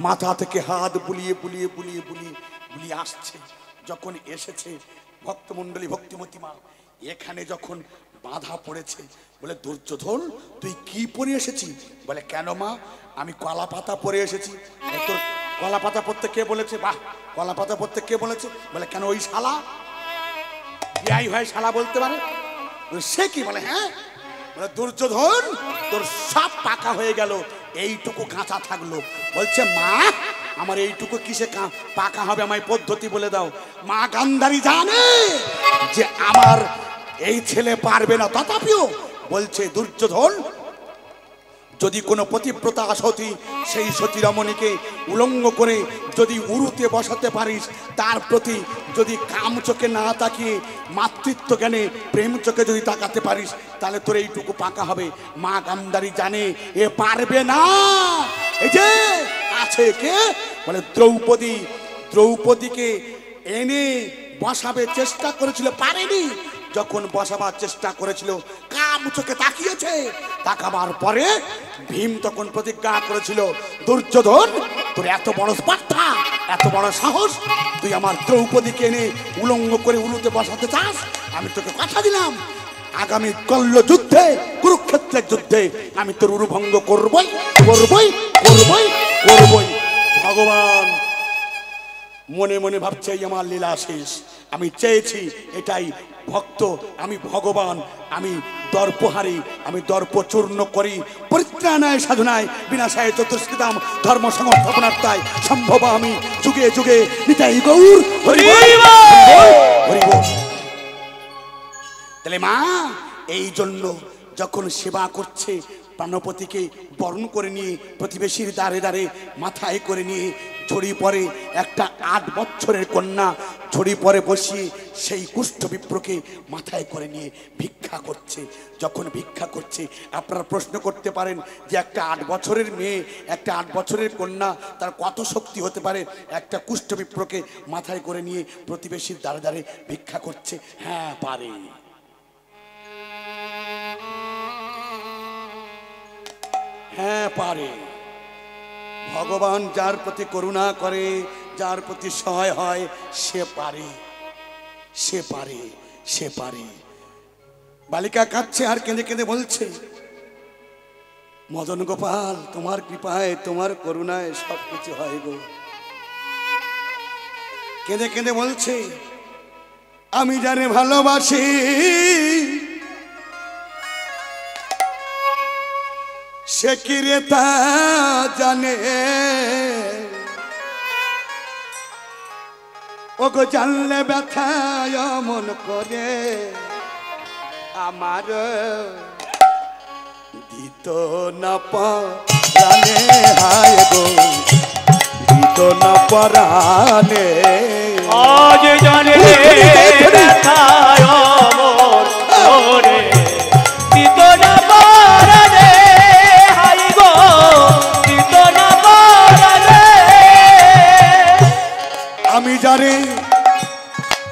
Speaker 2: মাথা থেকে হাত বুলিয়ে বুলিয়ে বুলিয়ে বুলিয়ে বুলিয়ে আসছে। যখন এসেছে ভক্তমণ্ডলী, ভক্তিমতী মা এখানে যখন বাঁধা পড়েছে, বলে দুর্যোধন তুই কি পরে এসেছিস? বলে কেন মা? আমি কলা পাতা পরে এসেছি। তোর কলা পাতা পড়তে কে বলেছে? বাহ, কলা পাতা পড়তে কে বলেছে? বলে কেন ওই শালা বিয়াই হয় শালা বলতে পারে? সে কি বলে? হ্যাঁ বলে দুর্যোধন তোর সব পাকা হয়ে গেল, এইটুকু কাঁচা থাকলো। বলছে মা আমার এইটুকু কিসে পাকা হবে, আমায় পদ্ধতি বলে দাও। মা গান্ধারী জানে যে আমার এই ছেলে পারবে না, তথাপিও বলছে দুর্যোধন যদি কোনো পতিব্রতা সতী সেই সতী রমণীকে উলঙ্গ করে যদি উরুতে বসাতে পারিস, তার প্রতি যদি কাম চোখে না তাকিয়ে মাতৃত্ব জ্ঞানে প্রেম চোখে যদি তাকাতে পারিস, তাহলে তোর এইটুকু পাকা হবে। মা গান্ধারী জানে এ পারবে না। এই যে আছে কে বলে দ্রৌপদী। দ্রৌপদীকে এনে বসাবে চেষ্টা করেছিল, পারেনি। যখন বসাবার চেষ্টা করেছিল কাম চোখে তাকিয়েছে, তাকাবার পরে ভীম তখন প্রতিজ্ঞা করেছিল দুর্যোধন তোর এত বড় স্পর্ধা, এত বড় সাহস, তুই আমার দ্রৌপদীকে এনে উলঙ্গ করে উলুতে বসাতে চাস? আমি তোকে কথা দিলাম আগামী কল্ল যুদ্ধে, কুরুক্ষেত্রের যুদ্ধে আমি তোর উরুভঙ্গ করবই করবই করবই করবই। ভগবান মনে মনে ভাবছে এই আমার লীলা শেষ, আমি চেয়েছি এটাই। ভক্ত আমি ভগবান, আমি দর্পহারি, আমি দর্প চূর্ণ করি। পরিত্রাণায় সাধনায় বিনাশায় চতুষ্কৃতাম ধর্ম সংস্থাপনার্থায় সম্ভব আমি যুগে যুগে নিতাই গৌর হরি হরি বল। তাহলে মা এই জন্য যখন সেবা করছে প্রাণপতিকে বরণ করে নিয়ে প্রতিবেশীর দ্বারে দ্বারে মাথায় করে নিয়ে ছড়ি পরে একটা 8 বছরের কন্যা ছড়ি পরে বসিয়ে সেই কুষ্ঠ বিপ্রকে মাথায় করে নিয়ে ভিক্ষা করছে। যখন ভিক্ষা করছে আপনারা প্রশ্ন করতে পারেন যে একটা 8 বছরের মেয়ে, একটা 8 বছরের কন্যা, তার কত শক্তি হতে পারে একটা কুষ্ঠ বিপ্রকে মাথায় করে নিয়ে প্রতিবেশীর দ্বারে দ্বারে ভিক্ষা করছে? হ্যাঁ পারে, হ্যাঁ পারে। ভগবান যার প্রতি করুণা করে, যার প্রতি সহায় হয়, সে পারে, সে পারে, সে পারে। বালিকা কাঁদছে আর কেঁদে কেঁদে বলছে মদন গোপাল তোমার কৃপায় তোমার করুণায় সবকিছু হয় গো। কেঁদে কেঁদে বলছে আমি যারে ভালোবাসি সে কি রে তা জানে, ওগো জানলে ব্যথায় মন করে আমার দিত না পরাণে, হায় গো দিত না পরাণে।
Speaker 3: আজ জানে ব্যথায় মন করে দিত না পরাণে, হায় গো দিত না পরাণে।
Speaker 2: আমি যারে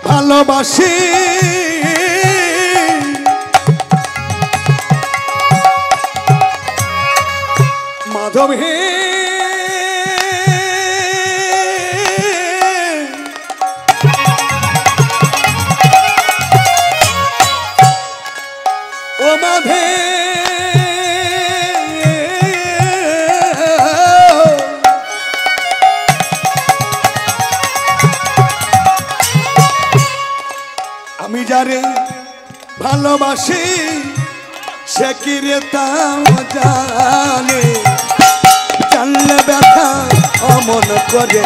Speaker 2: ভালোবাসি মাধবী ও মাধে আমি যারে ভালোবাসি সে কি রে তাও জানে, জানলে ব্যথা অমন করে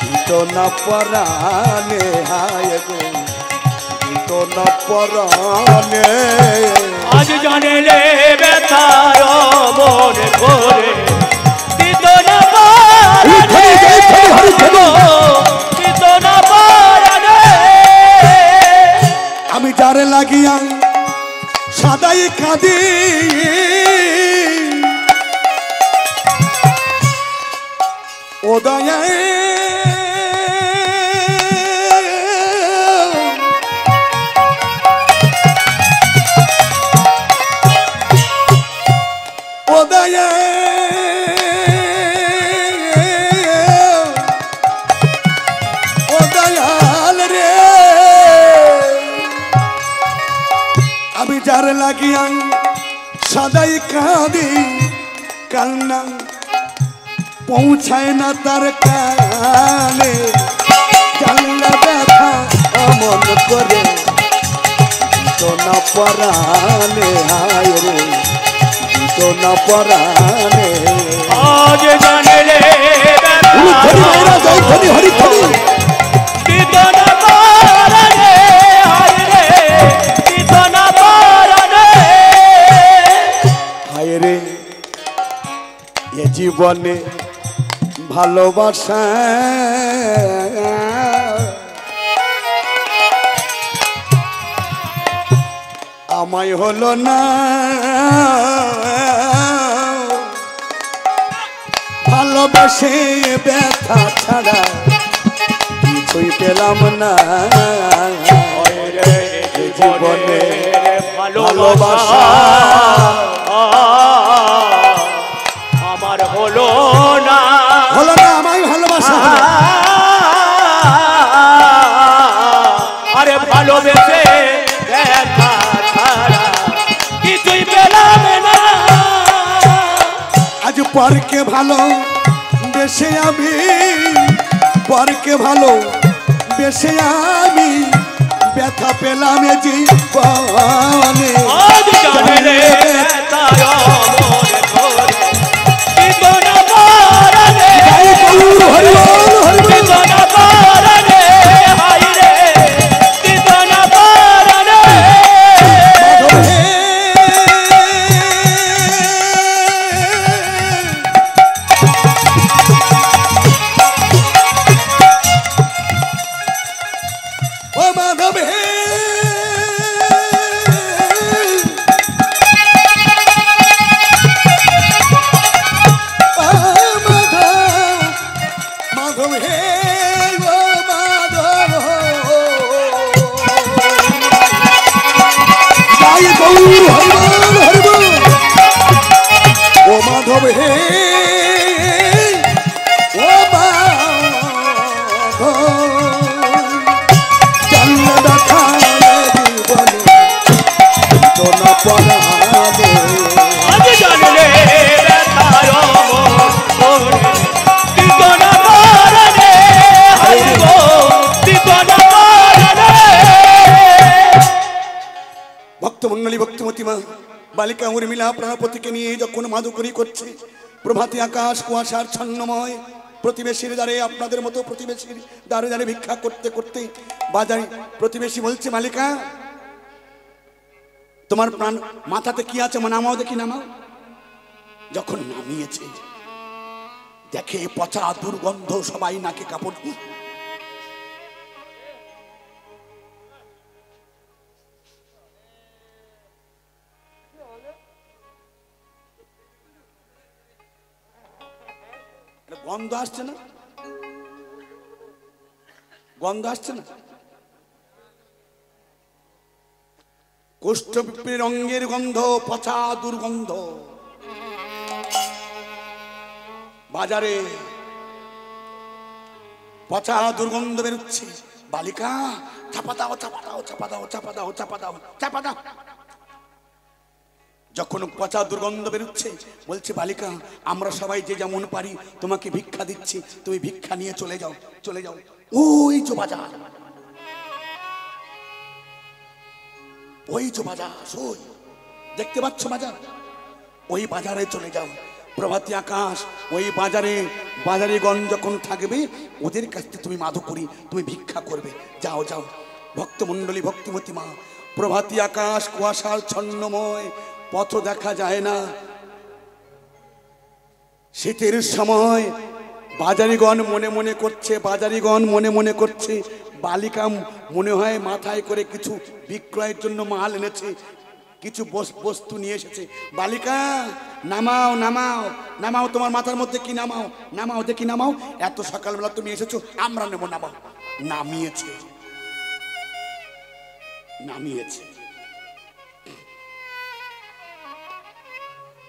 Speaker 2: দিত না পরাণে, হায় গো দিত না পরাণে।
Speaker 3: আজ জানলে ব্যথায় মন করে দিত না পরাণে, দিত না পরাণে।
Speaker 2: আমি যারে লাগিয়া সদাই কাঁদি ও দয়ায় ও দয়ায় ও দয়াল রে আমি যার লাগিয়া সদাই কাঁদি কান্না পৌঁছায় না তার কানে, জানলা ব্যথা অমন করে দিত না পরাণে হায় রে দিত না পরাণে
Speaker 3: আজ জানলে
Speaker 2: হরি হরি
Speaker 3: দিত না পরাণে হায় রে দিত না পরাণে
Speaker 2: হায় রে এ জীবনে ভালোবাসা আমায় হলো না ভালোবাসে ব্যথা ছাড়া কিছুই পেলাম না জীবনে ভালোবাসা
Speaker 3: আমার হলো না
Speaker 2: আমায় ভালোবাসা
Speaker 3: আরে ভালোবেসে দেখা ছাড়া কিছুই পেলাম না
Speaker 2: আজ পরকে ভালো বেশে আমি পরকে ভালো বেশে আমি ব্যথা পেলাম এ জীবনে
Speaker 3: আজ জানলে তার মন করে দিত না পরাণে দিত না পরাণে হায় রে দিত না পরাণে
Speaker 2: ও মাধব হে মাধব হে ও মাধব জয় গৌর হরিবল হরিবল ও মাধব হে ও মাধব জন্ম দেখালে জীবনে তো না পরাণে
Speaker 3: আজ জানলে তার মন করে দিত না পরাণে হায় গো দিত না পরাণে
Speaker 2: ভক্তমন্ডলী ভক্তিমতিমা বালিকা উর্মিলা প্রাণপতিকে নিয়ে যখন মাদুকরি করছে প্রভাতী আকাশ কুয়াশার ছন্নময় প্রতিবেশীর দ্বারে আপনাদের মতো প্রতিবেশীর দ্বারে দ্বারে ভিক্ষা করতে করতে বাজারে প্রতিবেশী বলছে মালিকা তোমার প্রাণ মাথাতে কি আছে নামাও দেখি নামাও যখন নামিয়েছে দেখে পচা দুর্গন্ধ সবাই নাকে কাপড় গন্ধ আসছে না গন্ধ আসছে না কোষ্ঠপিপ্রের অঙ্গের গন্ধ পচা দুর্গন্ধ বাজারে পচা দুর্গন্ধ বেরোচ্ছে বালিকা চাপা দাও চাপা দাও চাপা দাও চাপা দাও চাপা দাও চাপা দাও যখন পচা দুর্গন্ধ বেরোচ্ছে বলছে বালিকা আমরা সবাই যে যেমন পারি তোমাকে ভিক্ষা দিচ্ছি তুমি ভিক্ষা নিয়ে চলে যাও চলে যাও ওই যে বাজার ওই যে বাজার ওই দেখতে পাচ্ছ বাজার ওই বাজারে চলে যাও প্রভাতী আকাশ ওই বাজারে বাজারিগণ যখন থাকবে ওদের কাছ থেকে তুমি মাধুকরী তুমি ভিক্ষা করবে যাও যাও ভক্তমণ্ডলী ভক্তিমতী মা প্রভাতী আকাশ কুয়াশার ছন্নময় পথ দেখা যায় না শীতের সময় বাজারিগণ মনে মনে করছে বাজারিগণ মনে মনে করছে বালিকা মনে হয় মাথায় করে কিছু বিক্রয়ের জন্য মাল এনেছে কিছু বস্তু নিয়ে এসেছে বালিকা নামাও নামাও নামাও তোমার মাথার মধ্যে কি নামাও নামাও দেখি নামাও এত সকালবেলা তুমি এসেছো আমরা নেবো নামাও নামিয়েছে নামিয়েছে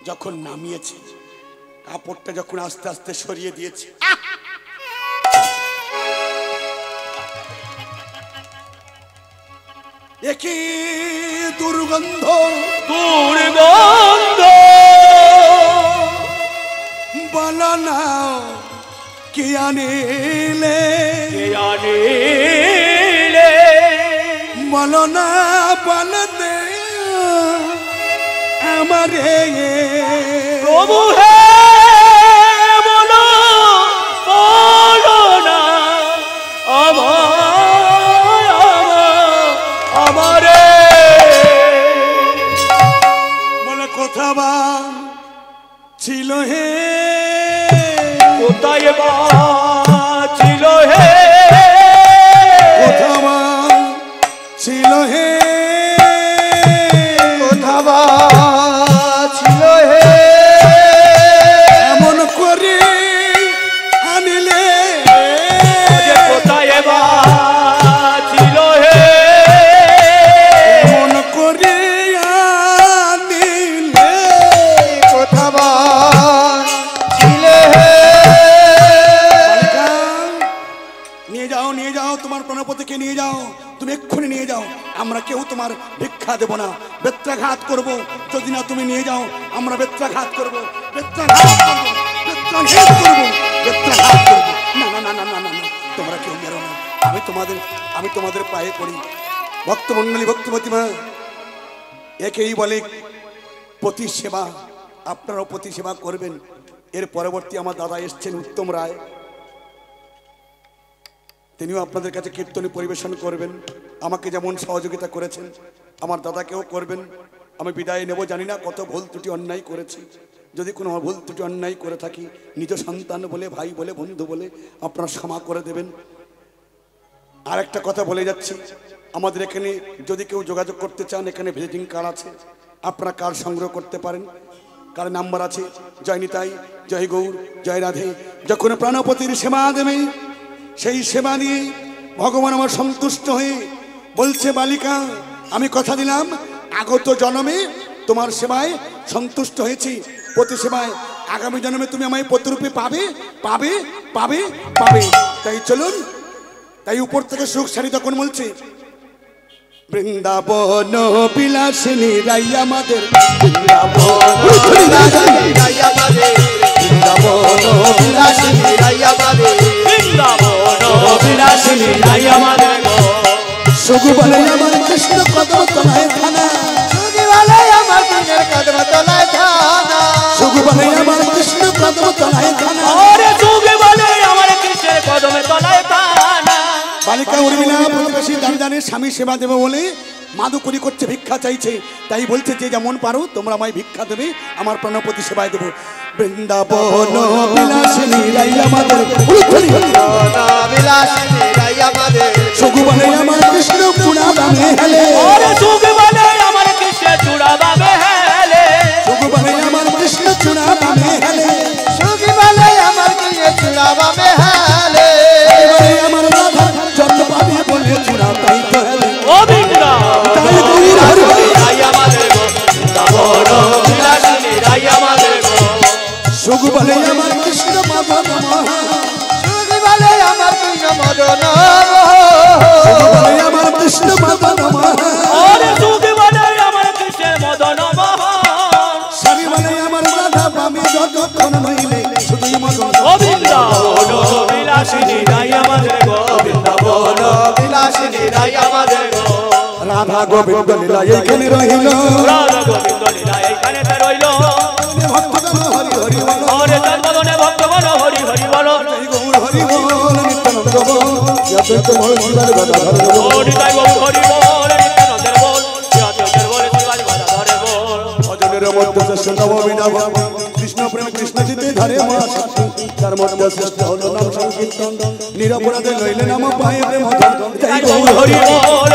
Speaker 2: যখন নামিয়েছে কাপড়টা যখন আস্তে আস্তে সরিয়ে দিয়েছে একই দুর্গন্ধ
Speaker 3: দুর্গন্ধ
Speaker 2: বলো না কি আনিলে
Speaker 3: কে আনিলে
Speaker 2: বলো না বলো দে আমারে
Speaker 3: প্রভু হে বলো বলো না আমারে
Speaker 2: বলে কোথা বা ছিল হে
Speaker 3: কোথায় বা ছিল হে
Speaker 2: কোথা বা ছিল হে
Speaker 4: কোথা বা ছিল হে
Speaker 2: এমন করে আনিলে
Speaker 3: কোথায় বা ছিল হে
Speaker 2: এমন করে আনিলে
Speaker 4: কোথা বা ছিল হে
Speaker 2: বালিকা, নিয়ে যাও তোমার প্রণপতিকে নিয়ে যাও, তুমি এক্ষুনি নিয়ে যাও। আমরা কেউ তোমার ভিক্ষা দেব না, বেত্রাঘাত করব। যদি না তুমি নিয়ে যাও আমরা বেত্রাঘাত করব, বেত্রাঘাত করব, বেত্রাঘাত করব, বেত্রাঘাত করব। না না না না না না না, তোমরা কেউ মেরো না। আমি তোমাদের পায়ে পড়ি। ভক্তমণ্ডলী, ভক্তিমতী মা, একেই বলে পতি সেবা। আপনারাও পতি সেবা করবেন। এর পরবর্তী আমার দাদা এসছেন উত্তম রায়, তিনিও আপনাদের কাছে কীর্তনী পরিবেশন করবেন। আমাকে যেমন সহযোগিতা করেছেন আমার দাদাকেও করবেন। আমি বিদায় নেব, জানি না কত ভুল ত্রুটি অন্যায় করেছি। যদি কোনো ভুল ত্রুটি অন্যায় করে থাকি নিজ সন্তান বলে, ভাই বলে, বন্ধু বলে আপনারা ক্ষমা করে দেবেন। আর একটা কথা বলে যাচ্ছি, আমাদের এখানে যদি কেউ যোগাযোগ করতে চান, এখানে ভিজিটিং কার্ড আছে, আপনারা কার্ড সংগ্রহ করতে পারেন। কার নাম্বার আছে জয় নিতাই, জয় গৌর, জয় রাধে। যখন প্রাণপতির সেবা দেবে, সেই সেবা নিয়ে ভগবান আমার সন্তুষ্ট হয়ে বলছে, বালিকা আমি কথা দিলাম আগত জন্মে তোমার সেবায় সন্তুষ্ট হয়েছি, প্রতি সেবায় আগামী জন্মে তুমি আমায় প্রতিরূপে পাবে পাবে পাবে পাবে। তাই চলুন, তাই উপর থেকে সুখ সারি তখন বলছে, বৃন্দাবন বিলাসিনী রাই আমাদের, বৃন্দাবন
Speaker 4: বিলাসিনী রাই আমাদের, বৃন্দাবন বিলাসিনী রাই আমাদের,
Speaker 3: বৃন্দাবন বিলাসিনী রাই আমাদের গো।
Speaker 2: সুগু বলে আমার কৃষ্ণ কদম তলায় থানা,
Speaker 4: সুগি বলে আমার কৃষ্ণের কদম তলায় থানা,
Speaker 2: সুগু বলে আমার কৃষ্ণ কদম তলায় থানা।
Speaker 3: ওরে সুগে বলে আমার কৃষ্ণের কদমে তলায় পানা।
Speaker 2: বালিকা উর্মিলা প্রতিবেশী দাঁড়িয়ে স্বামী সেবা দেবে বলে মাদুকরি করছে, ভিক্ষা চাইছে। তাই বলছে যে যেমন পারো তোমরা আমায় ভিক্ষা দেবে, আমার প্রাণপতি সেবায় দেবো। বৃন্দাবন বিলাসিনী রাই আমাদের,
Speaker 4: বিলাসিনী রাই আমাদের,
Speaker 2: সুগু বলে আমার কৃষ্ণ পুরা বামে হেলে,
Speaker 3: ওরে সুগে বলে আমার কৃষ্ণের চূড়া বাবে হেলে।
Speaker 2: সুগু বলে আমার কৃষ্ণ চূড়া বামে হেলে,
Speaker 4: সুগি বলে আমার কৃষ্ণের চূড়া বামে হেলে,
Speaker 2: বলে আমার রাধা যত পাবে বলে চূড়া তাই তো হেলে।
Speaker 3: ও বৃন্দাবন রাই আমাদের গো, বৃন্দাবন বিলাসিনী রাই আমাদের গো।
Speaker 2: সুগু বলে আমার কৃষ্ণ মদন মোহন,
Speaker 4: সুগি বলে আমার কৃষ্ণ মদন,
Speaker 2: সুগু বলে আমার কৃষ্ণ মদন মোহন,
Speaker 3: ওরে সুগে বলে আমার কৃষ্ণের মদন মোহন।
Speaker 2: স্বামী বলে আমার রাধা পাবে যতক্ষণ নইলে শুধুই মদন।
Speaker 3: ও বৃন্দাবন বিলাসিনী রাই আমাদের গো, বৃন্দাবন
Speaker 4: বিলাসিনী রাই আমাদের গো,
Speaker 2: রাধা গোবিন্দ লীলা এইখানে রহিল,
Speaker 3: রাধা গোবিন্দ লীলা এইখানেতে রইল।
Speaker 2: ভক্তগণ হরি হরি বল,
Speaker 3: ওরে চন্দনে ভক্তগণ হরি হরি বলো।
Speaker 2: হরি গৌর হরি বল, নিত্যানন্দ বল, যত বল শিবের গদাধর বল।
Speaker 3: ও নিতাই গৌর হরি বল, নিত্যানন্দের বল, যতের বল, শিবাজি গদাধরের বল।
Speaker 2: ভজনের মধ্যে শ্রেষ্ঠ নব বিনাব, কৃষ্ণ প্রেম কৃষ্ণ চিতে ধরে মহাশক্তি, তার মধ্যে শ্রেষ্ঠ হল নাম সংকীর্তন, নিরপরাধে লইলে নাম পায়ে প্রেম ধন। জয় গৌর হরি
Speaker 3: হরি
Speaker 2: বল,
Speaker 3: বল,